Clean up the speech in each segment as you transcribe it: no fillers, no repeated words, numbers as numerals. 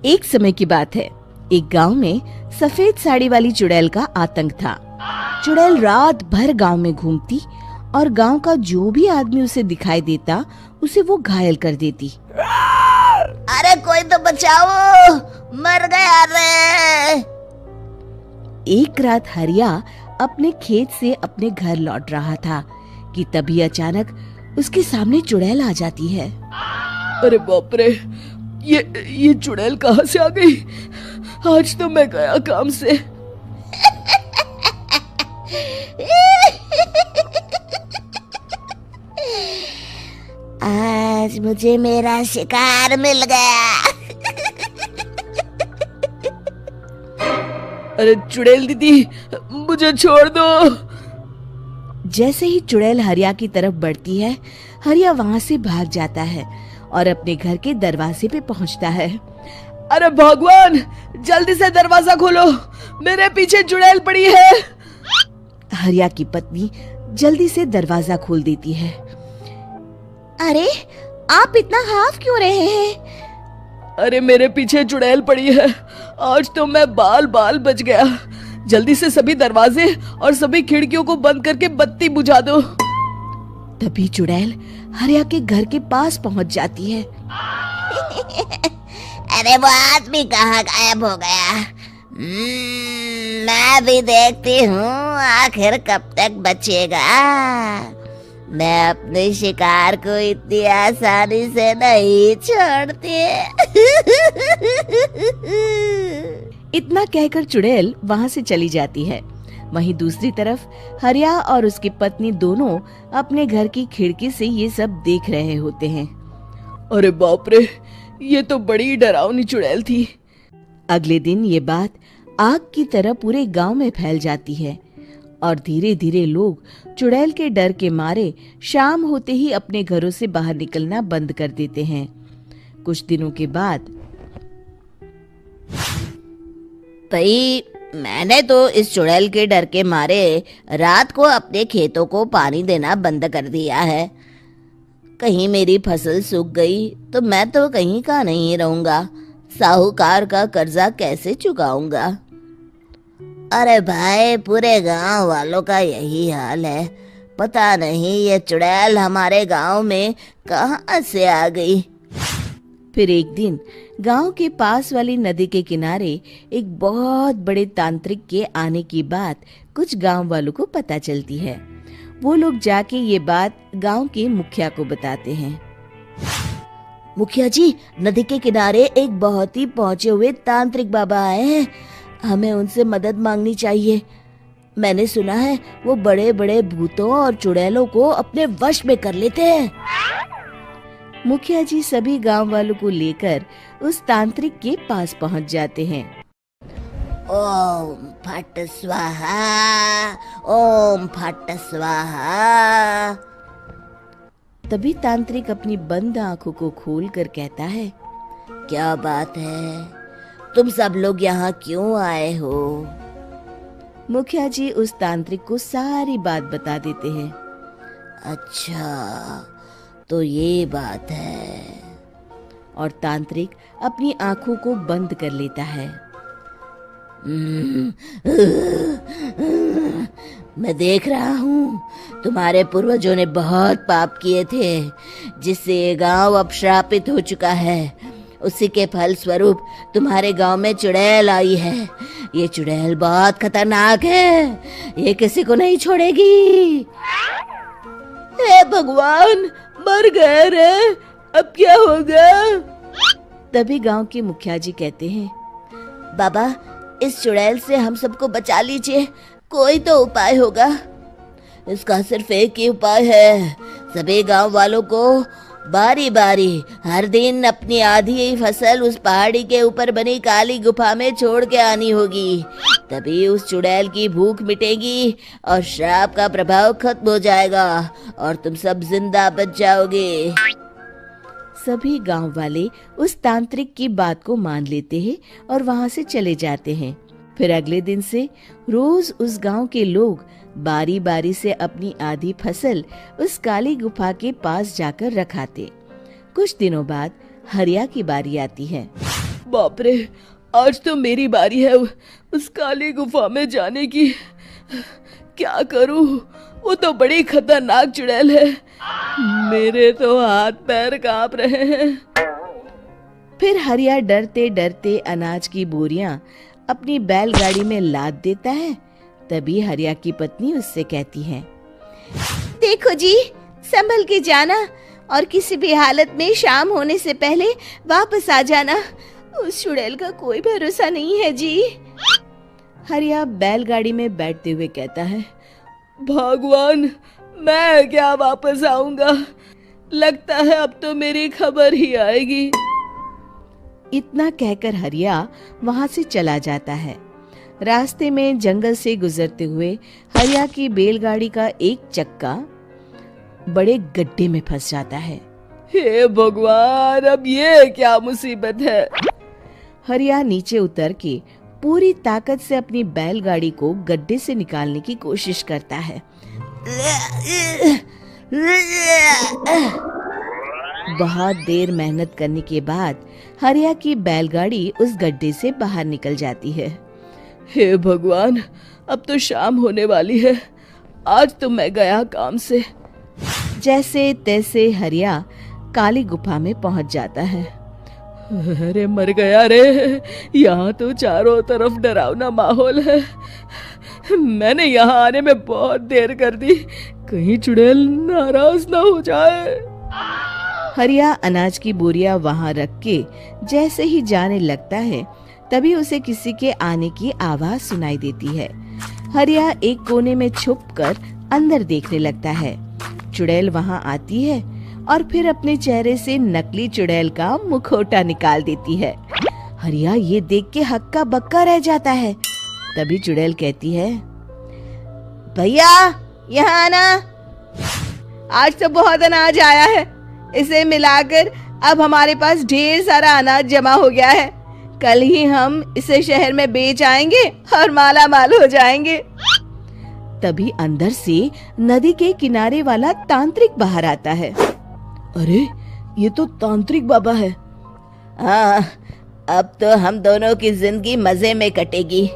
एक समय की बात है। एक गांव में सफेद साड़ी वाली चुड़ैल का आतंक था। चुड़ैल रात भर गांव में घूमती और गांव का जो भी आदमी उसे दिखाई देता उसे वो घायल कर देती। अरे कोई तो बचाओ, मर गया रे। एक रात हरिया अपने खेत से अपने घर लौट रहा था कि तभी अचानक उसके सामने चुड़ैल आ जाती है। अरे बाप रे, ये चुड़ैल कहाँ से आ गई? आज तो मैं गया काम से। आज मुझे मेरा शिकार मिल गया। अरे चुड़ैल दीदी, मुझे छोड़ दो। जैसे ही चुड़ैल हरिया की तरफ बढ़ती है, हरिया वहाँ से भाग जाता है और अपने घर के दरवाजे पे पहुँचता है। अरे भगवान, जल्दी से दरवाजा खोलो, मेरे पीछे चुड़ैल पड़ी है। हरिया की पत्नी जल्दी से दरवाजा खोल देती है। अरे आप इतना हाफ क्यों रहे हैं? अरे मेरे पीछे चुड़ैल पड़ी है, आज तो मैं बाल बाल बच गया। जल्दी से सभी दरवाजे और सभी खिड़कियों को बंद करके बत्ती बुझा दो। तभी चुड़ैल हरिया के घर के पास पहुंच जाती है। अरे वो आदमी कहाँ गायब हो गया? मैं भी देखती हूँ आखिर कब तक बचेगा। मैं अपने शिकार को इतनी आसानी से नहीं छोड़ती। इतना कहकर चुड़ैल वहाँ से चली जाती है। वहीं दूसरी तरफ हरिया और उसकी पत्नी दोनों अपने घर की खिड़की से ये सब देख रहे होते हैं। अरे बाप रे, ये तो बड़ी डरावनी चुड़ैल थी। अगले दिन ये बात आग की तरह पूरे गांव में फैल जाती है और धीरे धीरे लोग चुड़ैल के डर के मारे शाम होते ही अपने घरों से बाहर निकलना बंद कर देते हैं। कुछ दिनों के बाद भाई, मैंने तो इस चुड़ैल के डर के मारे रात को अपने खेतों को पानी देना बंद कर दिया है। कहीं मेरी फसल सूख गई तो मैं तो कहीं का नहीं रहूंगा। साहूकार का कर्जा कैसे चुकाऊंगा? अरे भाई, पूरे गांव वालों का यही हाल है। पता नहीं ये चुड़ैल हमारे गांव में कहां से आ गई। फिर एक दिन गांव के पास वाली नदी के किनारे एक बहुत बड़े तांत्रिक के आने की बात कुछ गांव वालों को पता चलती है। वो लोग जाके ये बात गांव के मुखिया को बताते हैं। मुखिया जी, नदी के किनारे एक बहुत ही पहुंचे हुए तांत्रिक बाबा आए हैं। हमें उनसे मदद मांगनी चाहिए। मैंने सुना है वो बड़े बड़े भूतों और चुड़ैलों को अपने वश में कर लेते हैं। मुखिया जी सभी गांव वालों को लेकर उस तांत्रिक के पास पहुंच जाते हैं। ओम फट स्वाहा, ओम फट स्वाहा। तभी तांत्रिक अपनी बंद आंखों को खोलकर कहता है, क्या बात है? तुम सब लोग यहाँ क्यों आए हो? मुखिया जी उस तांत्रिक को सारी बात बता देते हैं। अच्छा, तो ये बात है। और तांत्रिक अपनी आंखों को बंद कर लेता है। मैं देख रहा हूँ तुम्हारे पूर्वजों ने बहुत पाप किए थे, जिससे ये गांव अब श्रापित हो चुका है। उसी के फल स्वरूप तुम्हारे गांव में चुड़ैल आई है। ये चुड़ैल बहुत खतरनाक है, ये किसी को नहीं छोड़ेगी। हे भगवान, मर गए रे, अब क्या होगा? तभी गांव के मुखिया जी कहते हैं, बाबा, इस चुड़ैल से हम सबको बचा लीजिए। कोई तो उपाय होगा। इसका सिर्फ एक ही उपाय है। सभी गांव वालों को बारी बारी हर दिन अपनी आधी फसल उस पहाड़ी के ऊपर बनी काली गुफा में छोड़ के आनी होगी। तभी उस चुड़ैल की भूख मिटेगी और श्राप का प्रभाव खत्म हो जाएगा और तुम सब जिंदा बच जाओगे। सभी गांव वाले उस तांत्रिक की बात को मान लेते हैं और वहां से चले जाते हैं। फिर अगले दिन से रोज उस गांव के लोग बारी बारी से अपनी आधी फसल उस काली गुफा के पास जाकर रखाते। कुछ दिनों बाद हरिया की बारी आती है। बाप रे, आज तो मेरी बारी है उस काली गुफा में जाने की। क्या करूं, वो तो बड़ी खतरनाक चुड़ैल है। मेरे तो हाथ पैर कांप रहे हैं। फिर हरिया डरते डरते अनाज की बोरियां अपनी बैलगाड़ी में लाद देता है। तभी हरिया की पत्नी उससे कहती है, देखो जी, संभल के जाना और किसी भी हालत में शाम होने से पहले वापस आ जाना। उस चुड़ैल का कोई भरोसा नहीं है जी। हरिया बैलगाड़ी में बैठते हुए कहता है, भगवान, मैं क्या वापस आऊंगा? लगता है अब तो मेरी खबर ही आएगी। इतना कहकर हरिया वहां से चला जाता है। रास्ते में जंगल से गुजरते हुए हरिया की बैलगाड़ी का एक चक्का बड़े गड्ढे में फंस जाता है। हे भगवान, अब ये क्या मुसीबत है? हरिया नीचे उतर के पूरी ताकत से अपनी बैलगाड़ी को गड्ढे से निकालने की कोशिश करता है। बहुत देर मेहनत करने के बाद हरिया की बैलगाड़ी उस गड्ढे से बाहर निकल जाती है। हे भगवान, अब तो शाम होने वाली है। आज तो मैं गया काम से। जैसे तैसे हरिया काली गुफा में पहुंच जाता है। अरे मर गया रे, यहाँ तो चारों तरफ डरावना माहौल है। मैंने यहाँ आने में बहुत देर कर दी, कहीं चुड़ैल नाराज ना हो जाए। हरिया अनाज की बोरियां वहां रख के जैसे ही जाने लगता है, तभी उसे किसी के आने की आवाज सुनाई देती है। हरिया एक कोने में छुपकर अंदर देखने लगता है। चुड़ैल वहां आती है और फिर अपने चेहरे से नकली चुड़ैल का मुखौटा निकाल देती है। हरिया ये देख के हक्का बक्का रह जाता है। तभी चुड़ैल कहती है, भैया यहाँ आना, आज तो बहुत अनाज आया है। इसे मिलाकर अब हमारे पास ढेर सारा अनाज जमा हो गया है। कल ही हम इसे शहर में बेच आएंगे और माला माल हो जाएंगे। तभी अंदर से नदी के किनारे वाला तांत्रिक बाहर आता है। अरे, ये तो तांत्रिक बाबा है। हाँ, अब तो हम दोनों की जिंदगी मजे में कटेगी।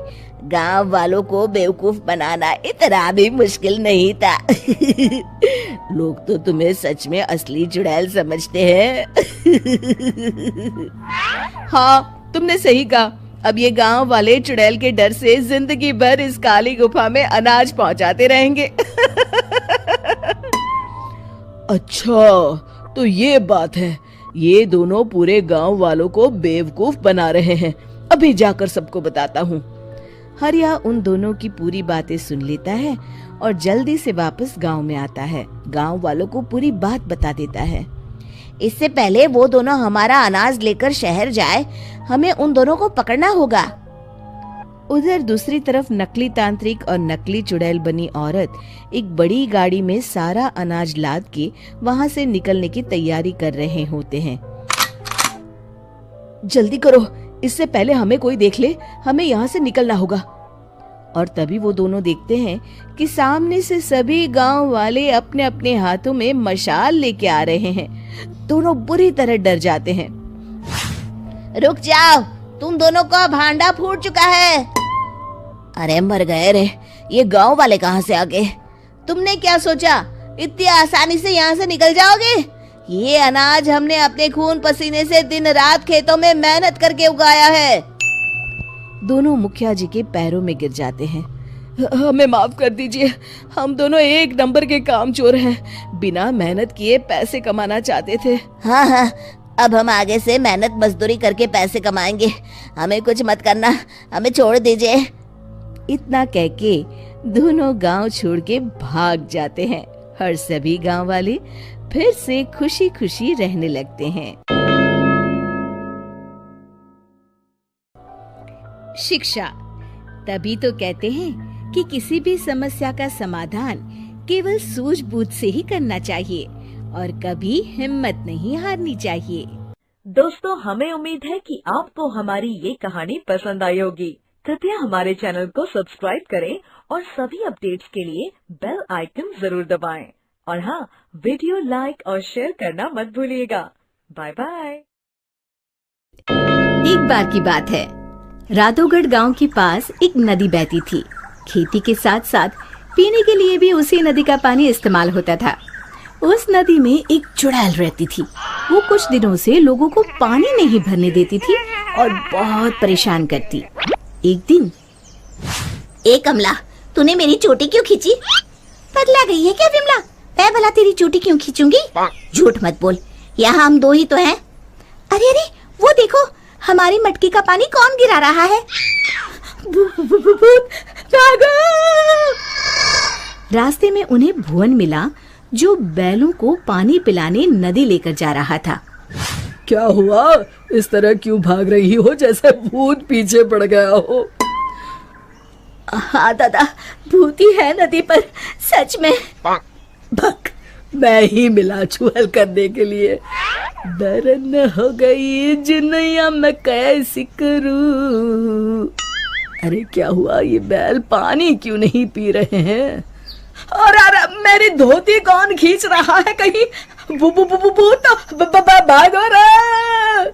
गांव वालों को बेवकूफ बनाना इतना भी मुश्किल नहीं था। लोग तो तुम्हें सच में असली चुड़ैल समझते हैं। हाँ, तुमने सही कहा। अब ये गांव वाले चुड़ैल के डर से जिंदगी भर इस काली गुफा में अनाज पहुंचाते रहेंगे। अच्छा, तो ये बात है। ये दोनों पूरे गांव वालों को बेवकूफ बना रहे हैं। अभी जाकर सबको बताता हूँ। हरिया उन दोनों की पूरी बातें सुन लेता है और जल्दी से वापस गांव में आता है। गांव वालों को पूरी बात बता देता है। इससे पहले वो दोनों हमारा अनाज लेकर शहर जाए, हमें उन दोनों को पकड़ना होगा। उधर दूसरी तरफ नकली तांत्रिक और नकली चुड़ैल बनी औरत एक बड़ी गाड़ी में सारा अनाज लाद के वहां से निकलने की तैयारी कर रहे होते हैं। जल्दी करो, इससे पहले हमें कोई देख ले। हमें यहाँ से निकलना होगा। और तभी वो दोनों देखते हैं कि सामने से सभी गांव वाले अपने अपने हाथों में मशाल लेके आ रहे हैं। दोनों बुरी तरह डर जाते हैं। रुक जाओ, तुम दोनों का भांडा फूट चुका है। अरे मर गए रे, ये गांव वाले कहाँ से आ गए? तुमने क्या सोचा इतनी आसानी से यहाँ से निकल जाओगे? ये अनाज हमने अपने खून पसीने से दिन रात खेतों में मेहनत करके उगाया है। दोनों मुखिया जी के पैरों में गिर जाते हैं। हमें माफ कर दीजिए, हम दोनों एक नंबर के कामचोर हैं। बिना मेहनत किए पैसे कमाना चाहते थे। हाँ, अब हम आगे से मेहनत मजदूरी करके पैसे कमाएंगे। हमें कुछ मत करना, हमें छोड़ दीजिए। इतना कह के दोनों गांव छोड़ के भाग जाते हैं और सभी गांव वाले फिर से खुशी खुशी रहने लगते हैं। शिक्षा, तभी तो कहते हैं कि किसी भी समस्या का समाधान केवल सूझबूझ से ही करना चाहिए और कभी हिम्मत नहीं हारनी चाहिए। दोस्तों, हमें उम्मीद है कि आपको हमारी ये कहानी पसंद आई होगी। कृपया हमारे चैनल को सब्सक्राइब करें और सभी अपडेट्स के लिए बेल आइकन जरूर दबाएं। और हाँ, वीडियो लाइक और शेयर करना मत भूलिएगा। Bye bye. एक बार की बात है, राधोगढ़ गांव के पास एक नदी बहती थी। खेती के साथ साथ पीने के लिए भी उसी नदी का पानी इस्तेमाल होता था। उस नदी में एक चुड़ैल रहती थी। वो कुछ दिनों से लोगों को पानी नहीं भरने देती थी और बहुत परेशान करती। एक दिन, ए कमला, तूने मेरी चोटी क्यों खींची? पगला गई है क्या विमला? मैं भला तेरी चोटी क्यों खींचूंगी? झूठ मत बोल, यहाँ हम दो ही तो हैं। अरे अरे, वो देखो, हमारी मटकी का पानी कौन गिरा रहा है? रास्ते में उन्हें भुवन मिला, जो बैलों को पानी पिलाने नदी लेकर जा रहा था। क्या हुआ? इस तरह क्यों भाग रही हो जैसे भूत पीछे पड़ गया हो? हाँ दादा, भूती है नदी पर, सच में। भक, मैं ही मिला चुहल करने के लिए। दरन हो गई जिनैया, मैं कैसी करूं? अरे क्या हुआ? ये बैल पानी क्यों नहीं पी रहे हैं? और मेरी धोती कौन खींच रहा है? कहीं भागो रे!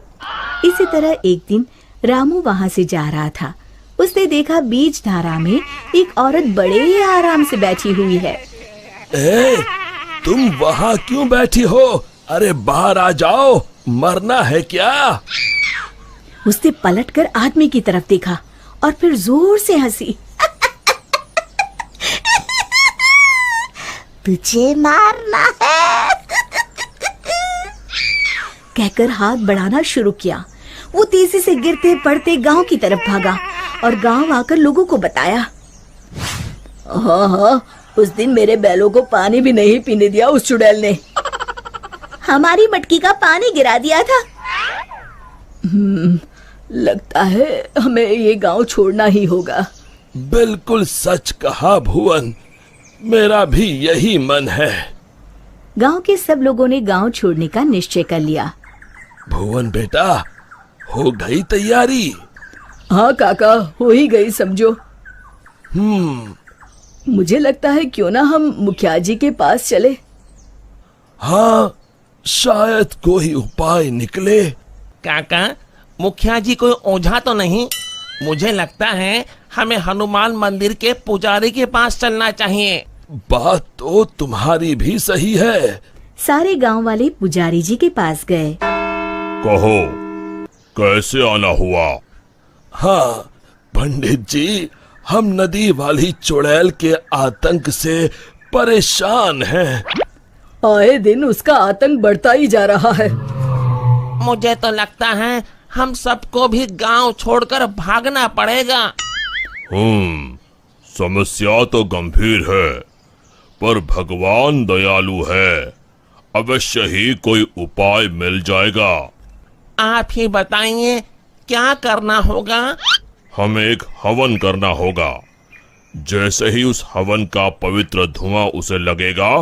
इसी तरह एक दिन रामू वहाँ से जा रहा था। उसने देखा बीच धारा में एक औरत बड़े आराम से बैठी हुई है। ए, तुम वहाँ क्यों बैठी हो? अरे बाहर आ जाओ, मरना है क्या? उसने पलटकर आदमी की तरफ देखा और फिर जोर से हंसी। तुझे मारना है? कहकर हाथ बढ़ाना शुरू किया। वो तेजी से गिरते पड़ते गांव की तरफ भागा और गांव आकर लोगों को बताया। हाँ, उस दिन मेरे बैलों को पानी भी नहीं पीने दिया उस चुड़ैल ने। हमारी मटकी का पानी गिरा दिया था। लगता है हमें ये गांव छोड़ना ही होगा। बिल्कुल सच कहा भुवन, मेरा भी यही मन है। गांव के सब लोगों ने गांव छोड़ने का निश्चय कर लिया। भुवन बेटा, हो गई तैयारी? हाँ काका, हो ही गई समझो। मुझे लगता है क्यों ना हम मुखिया जी के पास चले। हाँ, शायद कोई उपाय निकले। काका, मुखिया जी कोई ओझा तो नहीं? मुझे लगता है हमें हनुमान मंदिर के पुजारी के पास चलना चाहिए। बात तो तुम्हारी भी सही है। सारे गांव वाले पुजारी जी के पास गए। कहो, कैसे आना हुआ? हाँ पंडित जी, हम नदी वाली चुड़ैल के आतंक से परेशान हैं। आए दिन उसका आतंक बढ़ता ही जा रहा है। मुझे तो लगता है हम सबको भी गांव छोड़कर भागना पड़ेगा। समस्या तो गंभीर है, पर भगवान दयालु है। अवश्य ही कोई उपाय मिल जाएगा। आप ही बताइए, क्या करना होगा? हमें एक हवन करना होगा। जैसे ही उस हवन का पवित्र धुआं उसे लगेगा,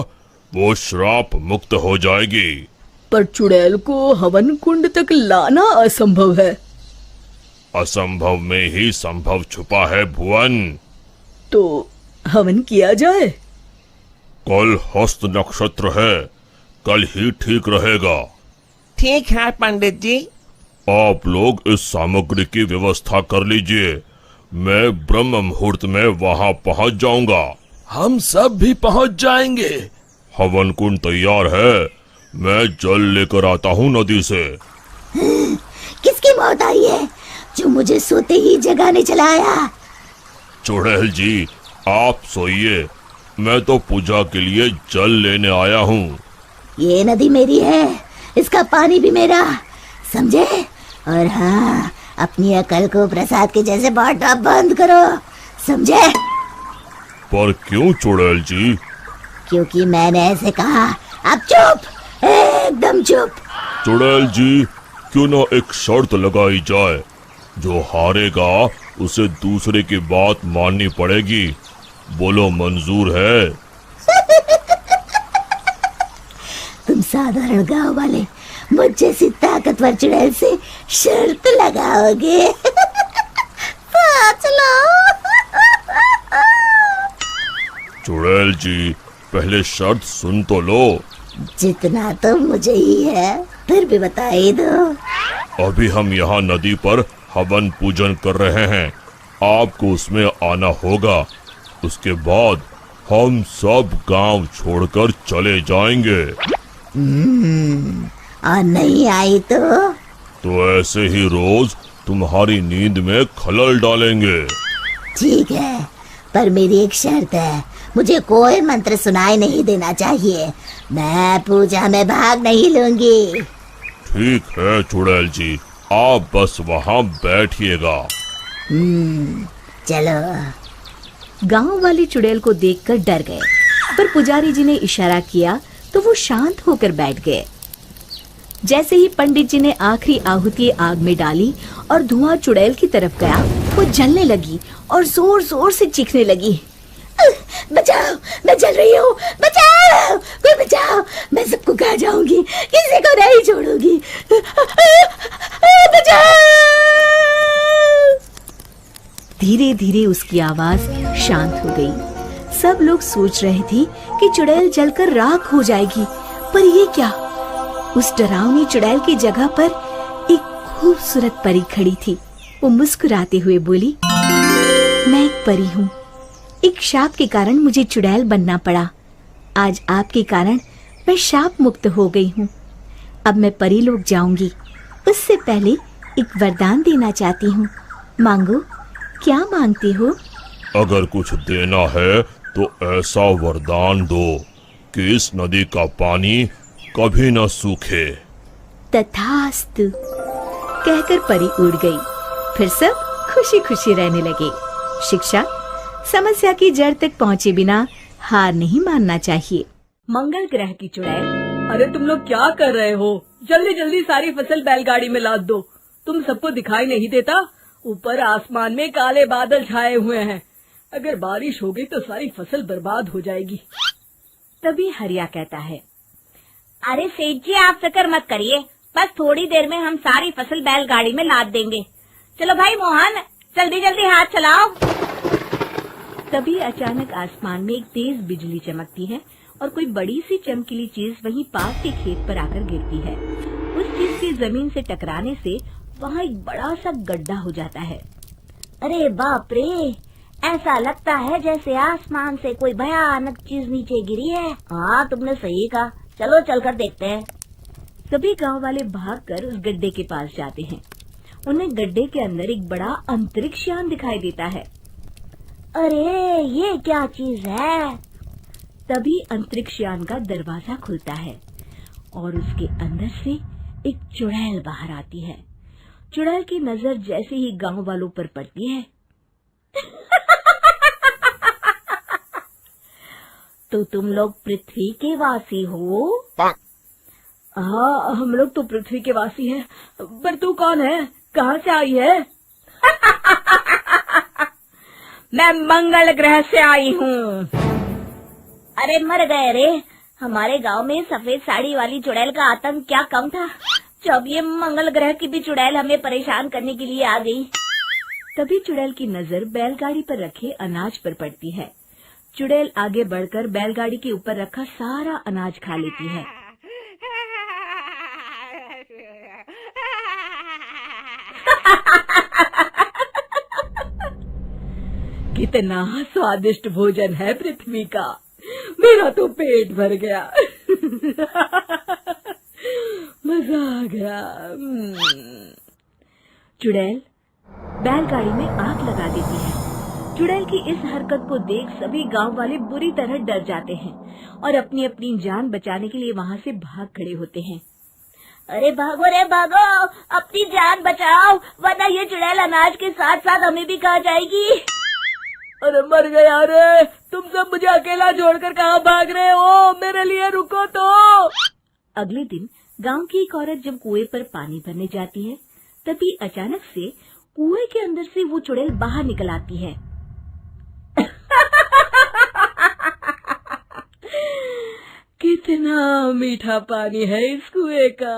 वो श्राप मुक्त हो जाएगी। पर चुड़ैल को हवन कुंड तक लाना असंभव है। असंभव में ही संभव छुपा है भुवन। तो हवन किया जाए। कल हस्त नक्षत्र है, कल ही ठीक रहेगा। ठीक है पंडित जी। आप लोग इस सामग्री की व्यवस्था कर लीजिए। मैं ब्रह्म मुहूर्त में वहां पहुंच जाऊंगा। हम सब भी पहुंच जाएंगे। हवन कुंड तैयार है, मैं जल लेकर आता हूँ नदी से। किसकी मौत आई है जो मुझे सोते ही जगाने चला आया? चुड़ैल जी, आप सोइए, मैं तो पूजा के लिए जल लेने आया हूँ। ये नदी मेरी है, इसका पानी भी मेरा, समझे? और हाँ, अपनी अकल को प्रसाद के जैसे बांटना बंद करो, समझे? पर क्यों चुड़ैल जी? क्योंकि मैंने ऐसे कहा। अब चुप, एकदम चुप। चुड़ैल जी, क्यों ना एक शर्त लगाई जाए, जो हारेगा उसे दूसरे की बात माननी पड़ेगी। बोलो, मंजूर है? तुम साधारण गांव वाले मुझ जैसी ताकतवर चुड़ैल से शर्त लगाओगे? चलो। चुड़ैल जी, पहले शर्त सुन तो लो। जितना तो मुझे ही है, फिर भी बता ही दो। अभी हम यहाँ नदी पर हवन पूजन कर रहे हैं, आपको उसमें आना होगा। उसके बाद हम सब गांव छोड़कर चले जाएंगे। और नहीं आई तो ऐसे ही रोज तुम्हारी नींद में खलल डालेंगे। ठीक है, पर मेरी एक शर्त है, मुझे कोई मंत्र सुनाई नहीं देना चाहिए। मैं पूजा में भाग नहीं लूंगी। ठीक है चुड़ैल जी, आप बस वहाँ बैठिएगा। चलो। गांव वाले चुड़ैल को देखकर डर गए, पर पुजारी जी ने इशारा किया तो वो शांत होकर बैठ गए। जैसे ही पंडित जी ने आखिरी आहुति आग में डाली और धुआं चुड़ैल की तरफ गया, वो जलने लगी और जोर जोर से चीखने लगी। बचाओ, मैं जल रही हूँ, बचाओ, कोई बचाओ, मैं सबको खा जाऊंगी, किसी को नहीं छोड़ूंगी, बचाओ। धीरे धीरे उसकी आवाज शांत हो गई। सब लोग सोच रहे थे कि चुड़ैल जलकर राख हो जाएगी, पर ये क्या? उस डरावनी चुड़ैल की जगह पर एक खूबसूरत परी खड़ी थी। वो मुस्कुराते हुए बोली, मैं एक परी हूँ। एक शाप के कारण मुझे चुड़ैल बनना पड़ा। आज आपके कारण मैं शाप मुक्त हो गई हूँ। अब मैं परी लोग जाऊंगी। उससे पहले एक वरदान देना चाहती हूँ। मांगो, क्या मांगती हो? अगर कुछ देना है तो ऐसा वरदान दो कि इस नदी का पानी कभी न सूखे। तथास्तु कहकर परी उड़ गई। फिर सब खुशी खुशी रहने लगे। शिक्षा, समस्या की जड़ तक पहुँचे बिना हार नहीं मानना चाहिए। मंगल ग्रह की चुड़ैल, अरे तुम लोग क्या कर रहे हो? जल्दी जल्दी सारी फसल बैलगाड़ी में लाद दो। तुम सबको दिखाई नहीं देता? ऊपर आसमान में काले बादल छाए हुए हैं। अगर बारिश हो गई तो सारी फसल बर्बाद हो जाएगी। तभी हरिया कहता है, अरे सेठ जी, आप फिक्र मत करिए, बस थोड़ी देर में हम सारी फसल बैलगाड़ी में लाद देंगे। चलो भाई मोहन, जल्दी जल्दी हाथ चलाओ। तभी अचानक आसमान में एक तेज बिजली चमकती है और कोई बड़ी सी चमकीली चीज वहीं पास के खेत पर आकर गिरती है। उस चीज के जमीन से टकराने से वहाँ एक बड़ा सा गड्ढा हो जाता है। अरे बाप रे, ऐसा लगता है जैसे आसमान से कोई भयानक चीज नीचे गिरी है। हाँ, तुमने सही कहा, चलो चलकर देखते हैं। सभी गांव वाले भागकर उस गड्ढे के पास जाते हैं। उन्हें गड्ढे के अंदर एक बड़ा अंतरिक्ष यान दिखाई देता है। अरे ये क्या चीज है? तभी अंतरिक्ष यान का दरवाजा खुलता है और उसके अंदर से एक चुड़ैल बाहर आती है। चुड़ैल की नजर जैसे ही गांव वालों पर पड़ती है तो तुम लोग पृथ्वी के वासी हो? हाँ, हम लोग तो पृथ्वी के वासी हैं, पर तू कौन है? कहाँ से आई है? मैं मंगल ग्रह से आई हूँ। अरे मर गए रे, हमारे गांव में सफेद साड़ी वाली चुड़ैल का आतंक क्या कम था, जब ये मंगल ग्रह की भी चुड़ैल हमें परेशान करने के लिए आ गई। तभी चुड़ैल की नजर बैलगाड़ी पर रखे अनाज पर पड़ती है। चुड़ैल आगे बढ़कर बैलगाड़ी के ऊपर रखा सारा अनाज खा लेती है। कितना स्वादिष्ट भोजन है पृथ्वी का, मेरा तो पेट भर गया। मजा आ गया। चुड़ैल बैलगाड़ी में आग लगा देती है। चुड़ैल की इस हरकत को देख सभी गांव वाले बुरी तरह डर जाते हैं और अपनी अपनी जान बचाने के लिए वहां से भाग खड़े होते हैं। अरे भागो रे भागो, अपनी जान बचाओ, वरना ये चुड़ैल अनाज के साथ साथ हमें भी खा जाएगी। अरे मर गया रे, तुम सब मुझे अकेला छोड़कर कहाँ भाग रहे हो? मेरे लिए रुको तो। अगले दिन गांव की एक औरत जब कुएं पर पानी भरने जाती है, तभी अचानक से कुएं के अंदर से वो चुड़ैल बाहर निकल आती है। कितना मीठा पानी है इस कुएं का।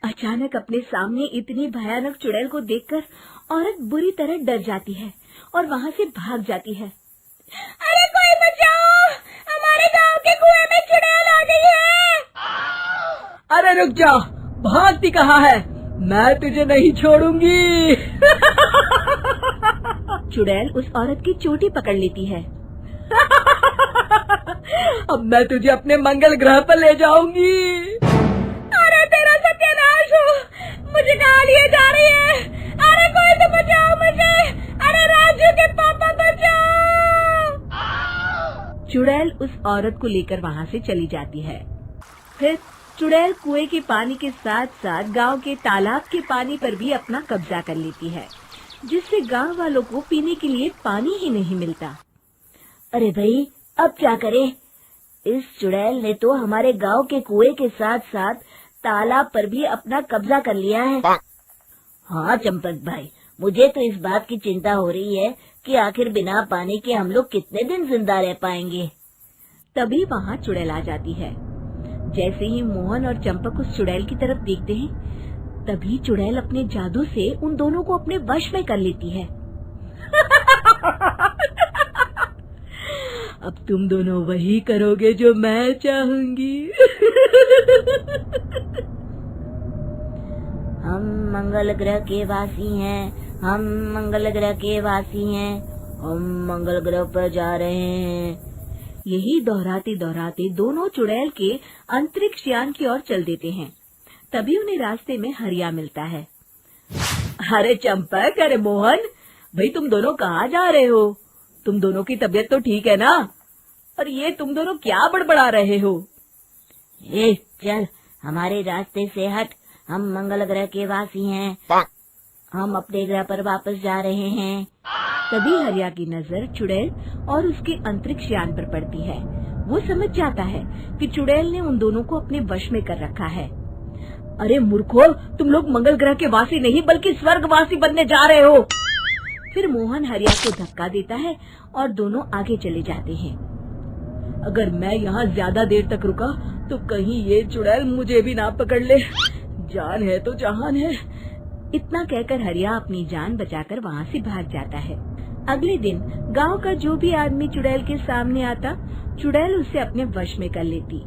अचानक अपने सामने इतनी भयानक चुड़ैल को देखकर औरत बुरी तरह डर जाती है और वहां से भाग जाती है। अरे कोई बचाओ, हमारे गांव के कुएं में चुड़ैल आ गई है। अरे रुक जा, भागती कहाँ है? मैं तुझे नहीं छोड़ूंगी। चुड़ैल उस औरत की चोटी पकड़ लेती है। अब मैं तुझे अपने मंगल ग्रह पर ले जाऊंगी। अरे तेरा सत्यानाश हो, मुझे कहाँ लिए जा रही है? अरे कोई तो बचाओ मुझे। अरे राजू के पापा बचाओ। चुड़ैल उस औरत को लेकर वहाँ से चली जाती है। फिर चुड़ैल कुएं के पानी के साथ साथ गांव के तालाब के पानी पर भी अपना कब्जा कर लेती है, जिससे गांव वालों को पीने के लिए पानी ही नहीं मिलता। अरे भाई, अब क्या करें? इस चुड़ैल ने तो हमारे गांव के कुएं के साथ साथ तालाब पर भी अपना कब्जा कर लिया है। हाँ चंपक भाई, मुझे तो इस बात की चिंता हो रही है कि आखिर बिना पानी के हम लोग कितने दिन जिंदा रह पाएंगे। तभी वहाँ चुड़ैल आ जाती है। जैसे ही मोहन और चंपक उस चुड़ैल की तरफ देखते हैं, तभी चुड़ैल अपने जादू से उन दोनों को अपने वश में कर लेती है। अब तुम दोनों वही करोगे जो मैं चाहूंगी। हम मंगल ग्रह के वासी हैं, हम मंगल ग्रह के वासी हैं, हम मंगल ग्रह पर जा रहे हैं। यही दोहराते दोहराते दोनों चुड़ैल के अंतरिक्ष यान की ओर चल देते हैं। तभी उन्हें रास्ते में हरिया मिलता है। अरे चंपक, अरे मोहन, भाई तुम दोनों कहाँ जा रहे हो? तुम दोनों की तबीयत तो ठीक है ना? और ये तुम दोनों क्या बड़बड़ा रहे हो? ए चल, हमारे रास्ते से हट, हम मंगल ग्रह के वासी हैं, हम अपने ग्रह पर वापस जा रहे हैं। तभी हरिया की नजर चुड़ैल और उसके अंतरिक्ष यान पर पड़ती है। वो समझ जाता है कि चुड़ैल ने उन दोनों को अपने वश में कर रखा है। अरे मूर्खों, तुम लोग मंगल ग्रह के वासी नहीं बल्कि स्वर्गवासी बनने जा रहे हो। फिर मोहन हरिया को धक्का देता है और दोनों आगे चले जाते हैं। अगर मैं यहाँ ज्यादा देर तक रुका तो कहीं ये चुड़ैल मुझे भी ना पकड़ ले। जान है तो जहान है। इतना कहकर हरिया अपनी जान बचाकर वहाँ से भाग जाता है। अगले दिन गांव का जो भी आदमी चुड़ैल के सामने आता, चुड़ैल उसे अपने वश में कर लेती।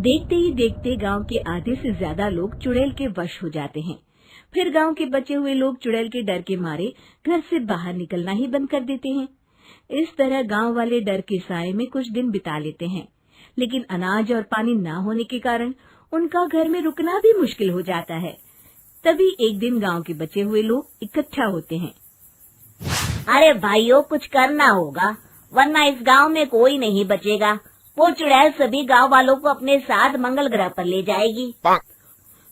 देखते ही देखते गांव के आधे से ज्यादा लोग चुड़ैल के वश हो जाते हैं। फिर गांव के बचे हुए लोग चुड़ैल के डर के मारे घर से बाहर निकलना ही बंद कर देते हैं। इस तरह गांव वाले डर के साए में कुछ दिन बिता लेते हैं, लेकिन अनाज और पानी न होने के कारण उनका घर में रुकना भी मुश्किल हो जाता है। तभी एक दिन गांव के बचे हुए लोग इकट्ठा होते हैं। अरे भाइयों, कुछ करना होगा, वरना इस गांव में कोई नहीं बचेगा। वो चुड़ैल सभी गांव वालों को अपने साथ मंगल ग्रह पर ले जाएगी।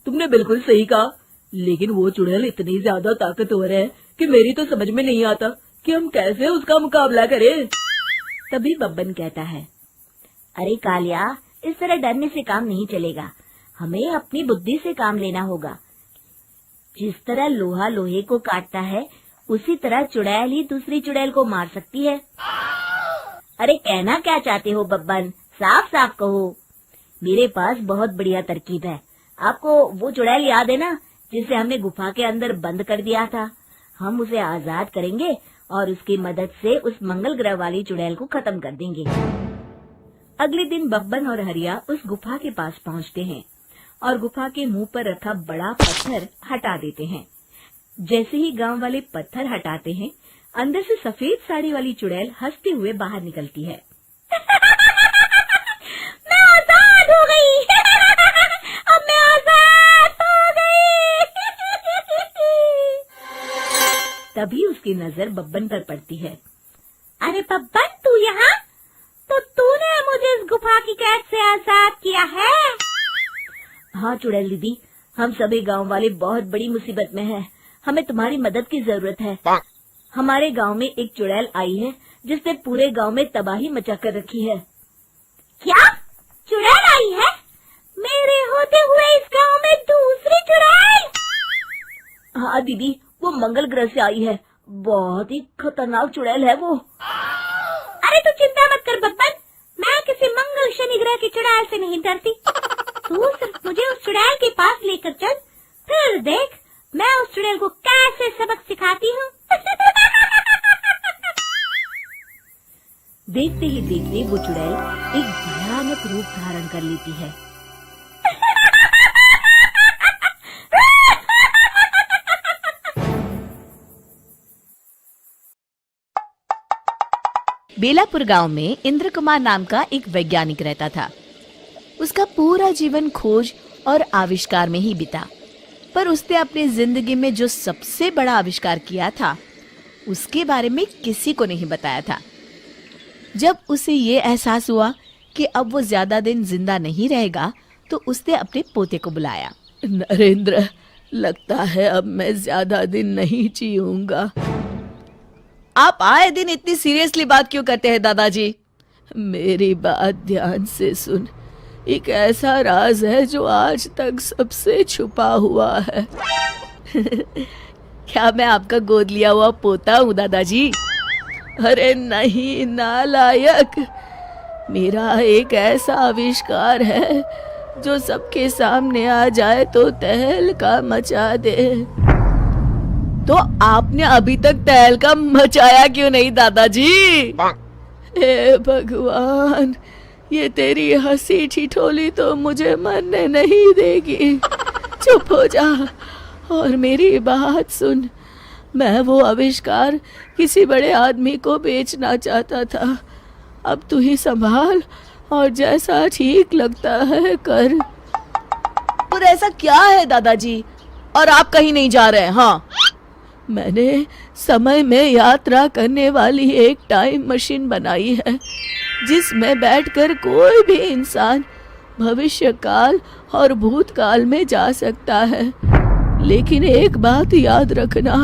तुमने बिल्कुल सही कहा, लेकिन वो चुड़ैल इतनी ज्यादा ताकतवर है कि मेरी तो समझ में नहीं आता कि हम कैसे उसका मुकाबला करें। तभी बब्बन कहता है, अरे कालिया, इस तरह डरने से काम नहीं चलेगा, हमें अपनी बुद्धि से काम लेना होगा। जिस तरह लोहा लोहे को काटता है, उसी तरह चुड़ैल ही दूसरी चुड़ैल को मार सकती है। अरे कहना क्या चाहते हो बब्बन, साफ साफ कहो। मेरे पास बहुत बढ़िया तरकीब है। आपको वो चुड़ैल याद है ना, जिसे हमने गुफा के अंदर बंद कर दिया था? हम उसे आजाद करेंगे और उसकी मदद से उस मंगल ग्रह वाली चुड़ैल को खत्म कर देंगे। अगले दिन बब्बन और हरिया उस गुफा के पास पहुंचते हैं और गुफा के मुंह पर रखा बड़ा पत्थर हटा देते हैं। जैसे ही गांव वाले पत्थर हटाते हैं, अंदर से सफेद साड़ी वाली चुड़ैल हंसते हुए बाहर निकलती है। मैं आजाद हो गई। अब मैं आजाद हो गई। तभी उसकी नजर बब्बन पर पड़ती है। अरे बब्बन, तू यहाँ? तो तूने मुझे इस गुफा की कैद से आजाद किया है? हाँ चुड़ैल दीदी, हम सभी गांव वाले बहुत बड़ी मुसीबत में हैं। हमें तुम्हारी मदद की जरूरत है। हमारे गांव में एक चुड़ैल आई है जिसने पूरे गांव में तबाही मचा कर रखी है। क्या? चुड़ैल आई है? मेरे होते हुए इस गांव में दूसरी चुड़ैल? हाँ दीदी, वो मंगल ग्रह से आई है। बहुत ही खतरनाक चुड़ैल है वो। अरे तू चिंता मत कर बब्बन, मैं किसी मंगल शनि ग्रह की चुड़ैल से नहीं डरती। तू सिर्फ मुझे उस चुड़ैल के पास लेकर चल, फिर देख मैं उस चुड़ैल को कैसे सबक सिखाती हूँ। देखते ही देखते वो चुड़ैल एक भयानक रूप धारण कर लेती है। बेलापुर गांव में इंद्र कुमार नाम का एक वैज्ञानिक रहता था। उसका पूरा जीवन खोज और आविष्कार में ही बीता, पर उसने अपनी जिंदगी में जो सबसे बड़ा आविष्कार किया था उसके बारे में किसी को नहीं बताया था। जब उसे ये एहसास हुआ कि अब वो ज्यादा दिन जिंदा नहीं रहेगा तो उसने अपने पोते को बुलाया। नरेंद्र, लगता है अब मैं ज्यादा दिन नहीं जीऊंगा। आप आए दिन इतनी सीरियसली बात क्यों करते हैं दादाजी? मेरी बात ध्यान से सुन। एक ऐसा राज है जो आज तक सबसे छुपा हुआ है। क्या मैं आपका गोद लिया हुआ पोता हूँ दादाजी? अरे नहीं नालायक, मेरा एक ऐसा आविष्कार है जो सबके सामने आ जाए तो तहलका मचा दे। तो आपने अभी तक तहलका मचाया क्यों नहीं दादाजी? हे भगवान, ये तेरी हंसी ठिठोली तो मुझे मरने नहीं देगी। चुप हो जा और मेरी बात सुन। मैं वो आविष्कार किसी बड़े आदमी को बेचना चाहता था। अब तू ही संभाल और जैसा ठीक लगता है कर। पर ऐसा क्या है दादाजी? और आप कहीं नहीं जा रहे हैं? हाँ, मैंने समय में यात्रा करने वाली एक टाइम मशीन बनाई है जिसमें बैठकर कोई भी इंसान भविष्य काल और भूतकाल में जा सकता है। लेकिन एक बात याद रखना,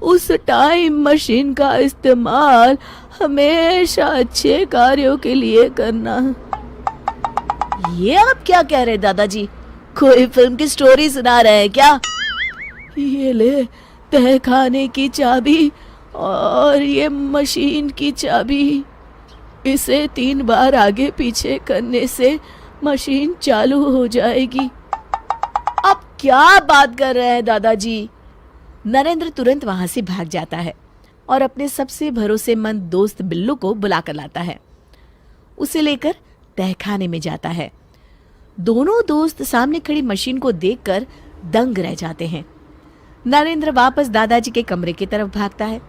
उस टाइम मशीन का इस्तेमाल हमेशा अच्छे कार्यों के लिए करना। ये आप क्या कह रहे हैं दादाजी? कोई फिल्म की स्टोरी सुना रहे हैं क्या? ये ले तहखाने की चाबी और ये मशीन की चाबी। इसे 3 बार आगे पीछे करने से मशीन चालू हो जाएगी। आप क्या बात कर रहे हैं दादाजी? नरेंद्र तुरंत वहां से भाग जाता है और अपने सबसे भरोसेमंद दोस्त बिल्लू को बुला कर लाता है। उसे लेकर तहखाने में जाता है। दोनों दोस्त सामने खड़ी मशीन को देखकर दंग रह जाते हैं। नरेंद्र वापस दादाजी के कमरे की तरफ भागता है।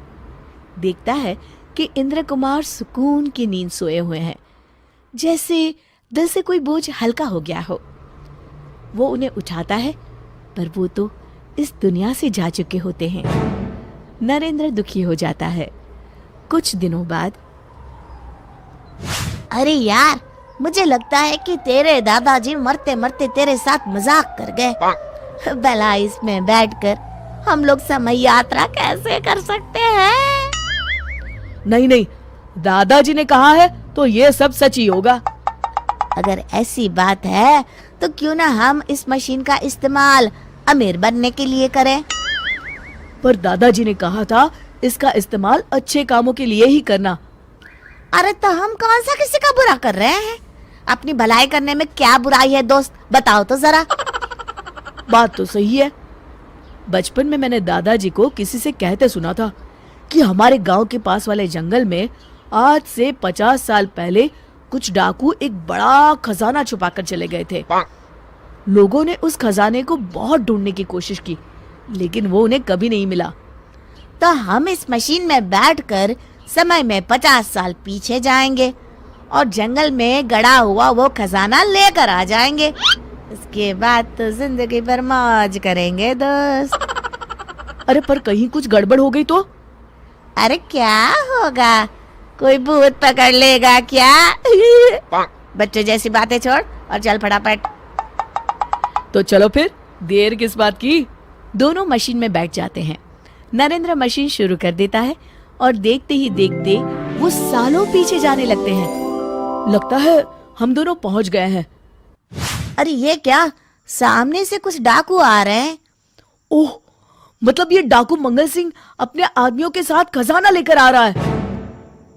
देखता है कि इंद्र कुमार सुकून की नींद सोए हुए हैं, जैसे दिल से कोई बोझ हल्का हो गया हो। वो उन्हें उठाता है, पर वो तो इस दुनिया से जा चुके होते हैं। नरेंद्र दुखी हो जाता है। कुछ दिनों बाद, अरे यार, मुझे लगता है कि तेरे दादाजी मरते मरते तेरे साथ मजाक कर गए। भला इसमें बैठकर हम लोग समय यात्रा कैसे कर सकते हैं? नहीं नहीं, दादाजी ने कहा है तो ये सब सच ही होगा। अगर ऐसी बात है तो क्यों ना हम इस मशीन का इस्तेमाल अमीर बनने के लिए करें? पर दादाजी ने कहा था इसका इस्तेमाल अच्छे कामों के लिए ही करना। अरे तो हम कौन सा किसी का बुरा कर रहे हैं? अपनी भलाई करने में क्या बुराई है दोस्त, बताओ तो जरा। बात तो सही है। बचपन में मैंने दादाजी को किसी से कहते सुना था कि हमारे गांव के पास वाले जंगल में आज से 50 साल पहले कुछ डाकू एक बड़ा खजाना छुपाकर चले गए थे। लोगों ने उस खजाने को बहुत ढूंढने की कोशिश की, लेकिन वो उन्हें कभी नहीं मिला। तो हम इस मशीन में बैठकर समय में 50 साल पीछे जाएंगे और जंगल में गड़ा हुआ वो खजाना लेकर आ जाएंगे। इसके बाद तो जिंदगी भर मौज करेंगे दोस्त। अरे पर कहीं कुछ गड़बड़ हो गई तो? अरे क्या होगा, कोई भूत पकड़ लेगा क्या? बच्चों जैसी बातें छोड़ और चल फटाफट। तो चलो फिर, देर किस बात की? दोनों मशीन में बैठ जाते हैं। नरेंद्र मशीन शुरू कर देता है और देखते ही देखते वो सालों पीछे जाने लगते हैं। लगता है हम दोनों पहुंच गए हैं। अरे ये क्या, सामने से कुछ डाकू आ रहे हैं। ओह, मतलब ये डाकू मंगल सिंह अपने आदमियों के साथ खजाना लेकर आ रहा है।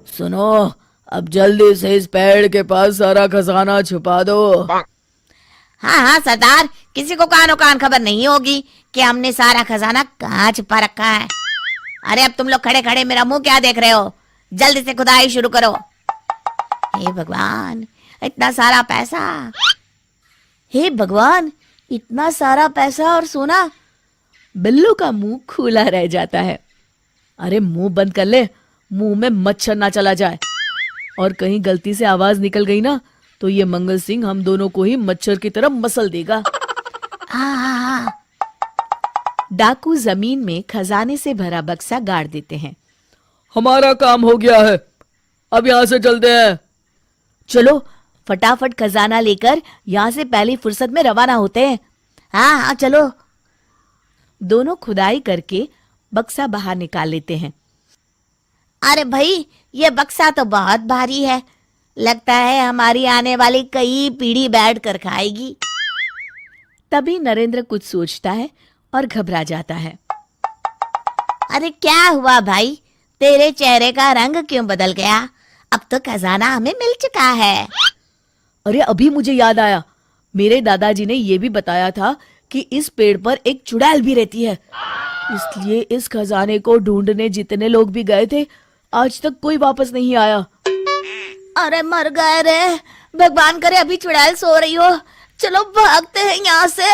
सुनो, अब जल्दी से इस पेड़ के पास सारा खजाना छुपा दो। हाँ हाँ सरदार, किसी को कानो कान खबर नहीं होगी कि हमने सारा खजाना कहाँ छुपा रखा है। अरे अब तुम लोग खड़े खड़े मेरा मुंह क्या देख रहे हो? जल्दी से खुदाई शुरू करो। हे भगवान, इतना सारा पैसा! हे भगवान, इतना सारा पैसा और सोना! बिल्लू का मुंह खुला रह जाता है। अरे मुंह बंद कर ले, मुंह में मच्छर ना चला जाए। और कहीं गलती से आवाज निकल गई ना तो ये मंगल सिंह हम दोनों को ही मच्छर की तरह मसल देगा। डाकू जमीन में खजाने से भरा बक्सा गाड़ देते हैं। हमारा काम हो गया है, अब यहाँ से चलते हैं। चलो फटाफट खजाना लेकर यहाँ से पहली फुर्सत में रवाना होते हैं। हाँ हाँ चलो। दोनों खुदाई करके बक्सा बाहर निकाल लेते हैं। अरे भाई ये बक्सा तो बहुत भारी है, लगता है हमारी आने वाली कई पीढ़ी बैठ कर खाएगी। तभी नरेंद्र कुछ सोचता है और घबरा जाता है। अरे क्या हुआ भाई, तेरे चेहरे का रंग क्यों बदल गया? अब तो खजाना हमें मिल चुका है। अरे अभी मुझे याद आया, मेरे दादाजी ने ये भी बताया था कि इस पेड़ पर एक चुड़ैल भी रहती है, इसलिए इस खजाने को ढूंढने जितने लोग भी गए थे आज तक कोई वापस नहीं आया। अरे मर गए रे, भगवान करे अभी चुड़ैल सो रही हो। चलो भागते हैं यहाँ से।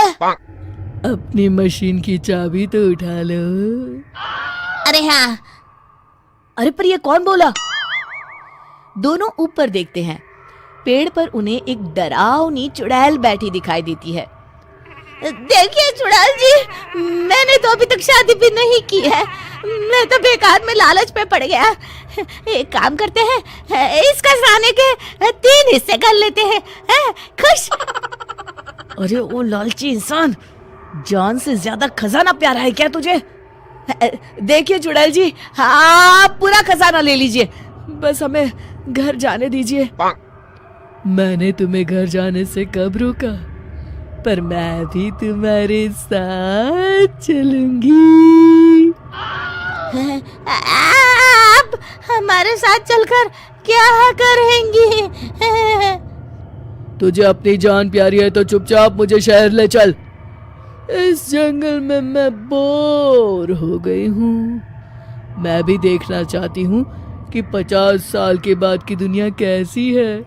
अपनी मशीन की चाबी तो उठा लो। अरे हाँ। अरे पर ये कौन बोला? दोनों ऊपर देखते हैं। पेड़ पर उन्हें एक डरावनी चुड़ैल बैठी दिखाई देती है। देखिए चुड़ैल जी, मैंने तो अभी तक शादी भी नहीं की है, मैं तो बेकार में लालच पे पड़ गया। एक काम करते हैं, इस खजाने के 3 हिस्से कर लेते हैं, खुश। अरे ओ लालची इंसान, जान से ज्यादा खजाना प्यारा है क्या तुझे? देखिए चुड़ैल जी, आप पूरा खजाना ले लीजिए, बस हमें घर जाने दीजिए। मैंने तुम्हें घर जाने से कब रोका, पर मैं भी तुम्हारे साथ चलूंगी। आप हमारे साथ चलकर क्या करेंगी? तुझे अपनी जान प्यारी है तो चुपचाप मुझे शहर ले चल। इस जंगल में मैं बोर हो गई हूँ, मैं भी देखना चाहती हूँ कि 50 साल के बाद की दुनिया कैसी है।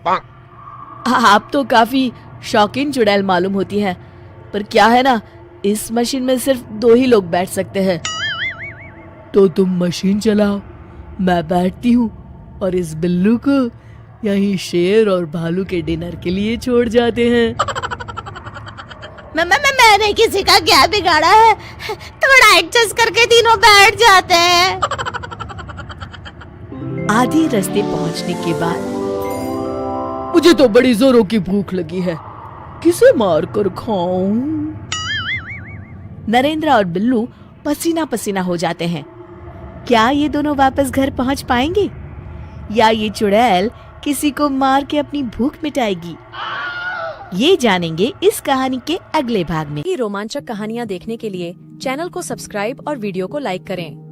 आप तो काफी शौकीन चुड़ैल मालूम होती है, पर क्या है ना, इस मशीन में सिर्फ 2 ही लोग बैठ सकते हैं। तो तुम मशीन चलाओ, मैं बैठती हूँ और इस बिल्लू को यहीं शेर और भालू के डिनर के लिए छोड़ जाते हैं। मैंने किसी का क्या बिगाड़ा है, थोड़ा एडजस्ट करके तीनों बैठ जाते हैं। आधे रास्ते पहुंचने के बाद मुझे तो बड़ी जोरों की भूख लगी है, किसे मार कर खाऊं? नरेंद्र और बिल्लू पसीना पसीना हो जाते हैं। क्या ये दोनों वापस घर पहुंच पाएंगे या ये चुड़ैल किसी को मार के अपनी भूख मिटाएगी? ये जानेंगे इस कहानी के अगले भाग में। रोमांचक कहानियाँ देखने के लिए चैनल को सब्सक्राइब और वीडियो को लाइक करें।